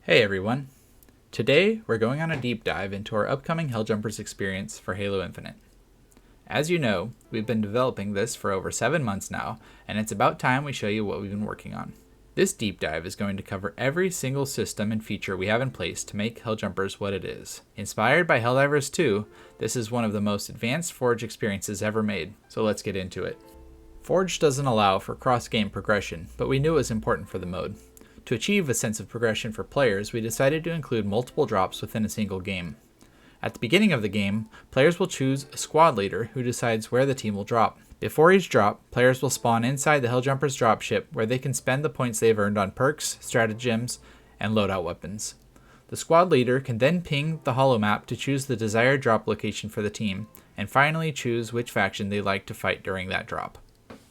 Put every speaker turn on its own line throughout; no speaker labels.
Hey everyone! Today we're going on a deep dive into our upcoming Helljumpers experience for Halo Infinite. As you know, we've been developing this for over 7 months now, and it's about time we show you what we've been working on. This deep dive is going to cover every single system and feature we have in place to make Helljumpers what it is. Inspired by Helldivers 2, this is one of the most advanced Forge experiences ever made, so let's get into it. Forge doesn't allow for cross-game progression, but we knew it was important for the mode. To achieve a sense of progression for players, we decided to include multiple drops within a single game. At the beginning of the game, players will choose a squad leader who decides where the team will drop. Before each drop, players will spawn inside the Helljumpers dropship where they can spend the points they've earned on perks, stratagems, and loadout weapons. The squad leader can then ping the holomap to choose the desired drop location for the team, and finally choose which faction they'd like to fight during that drop.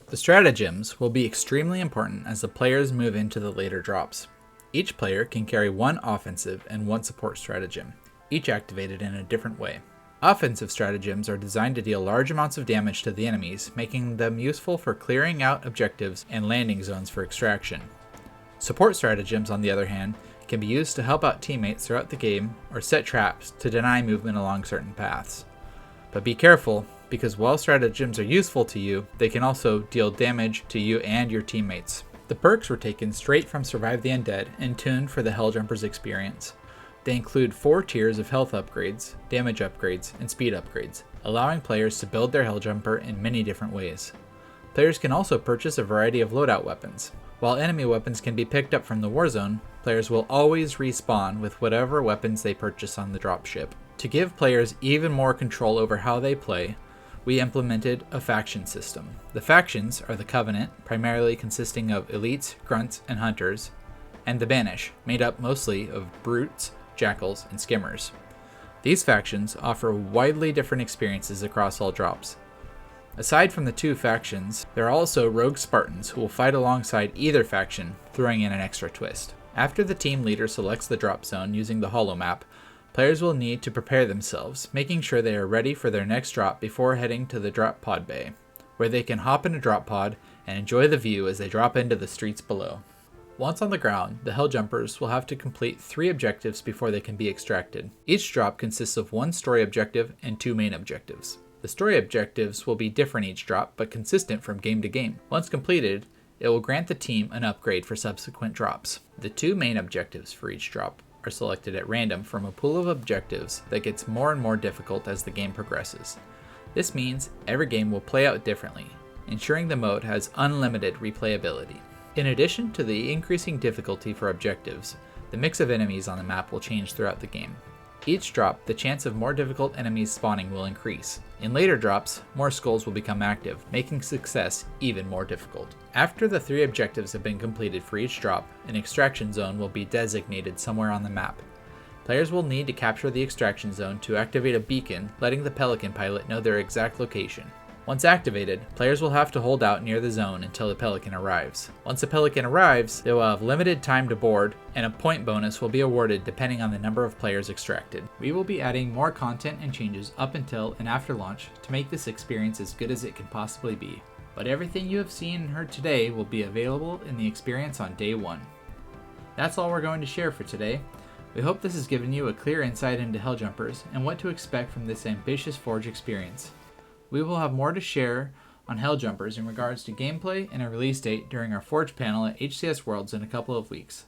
The stratagems will be extremely important as the players move into the later drops. Each player can carry one offensive and one support stratagem, each activated in a different way. Offensive stratagems are designed to deal large amounts of damage to the enemies, making them useful for clearing out objectives and landing zones for extraction. Support stratagems, on the other hand, can be used to help out teammates throughout the game or set traps to deny movement along certain paths. But be careful, because while stratagems are useful to you, they can also deal damage to you and your teammates. The perks were taken straight from Survive the Undead and tuned for the Helljumpers experience. They include 4 tiers of health upgrades, damage upgrades, and speed upgrades, allowing players to build their Helljumper in many different ways. Players can also purchase a variety of loadout weapons. While enemy weapons can be picked up from the warzone, players will always respawn with whatever weapons they purchase on the dropship. To give players even more control over how they play, we implemented a faction system. The factions are the Covenant, primarily consisting of elites, grunts, and hunters, and the Banish, made up mostly of brutes, jackals, and skimmers. These factions offer widely different experiences across all drops. Aside from the 2 factions, there are also rogue Spartans who will fight alongside either faction, throwing in an extra twist. After the team leader selects the drop zone using the holomap, players will need to prepare themselves, making sure they are ready for their next drop before heading to the drop pod bay, where they can hop in a drop pod and enjoy the view as they drop into the streets below. Once on the ground, the Helljumpers will have to complete 3 objectives before they can be extracted. Each drop consists of 1 story objective and 2 main objectives. The story objectives will be different each drop, but consistent from game to game. Once completed, it will grant the team an upgrade for subsequent drops. The 2 main objectives for each drop are selected at random from a pool of objectives that gets more and more difficult as the game progresses. This means every game will play out differently, ensuring the mode has unlimited replayability. In addition to the increasing difficulty for objectives, the mix of enemies on the map will change throughout the game. Each drop, the chance of more difficult enemies spawning will increase. In later drops, more skulls will become active, making success even more difficult. After the 3 objectives have been completed for each drop, an extraction zone will be designated somewhere on the map. Players will need to capture the extraction zone to activate a beacon, letting the Pelican pilot know their exact location. Once activated, players will have to hold out near the zone until the Pelican arrives. Once the Pelican arrives, they will have limited time to board, and a point bonus will be awarded depending on the number of players extracted. We will be adding more content and changes up until and after launch to make this experience as good as it can possibly be. But everything you have seen and heard today will be available in the experience on day 1. That's all we're going to share for today. We hope this has given you a clear insight into Helljumpers and what to expect from this ambitious Forge experience. We will have more to share on Helljumpers in regards to gameplay and a release date during our Forge panel at HCS Worlds in a couple of weeks.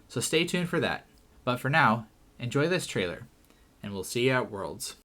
So stay tuned for that. But for now, enjoy this trailer, and we'll see you at Worlds.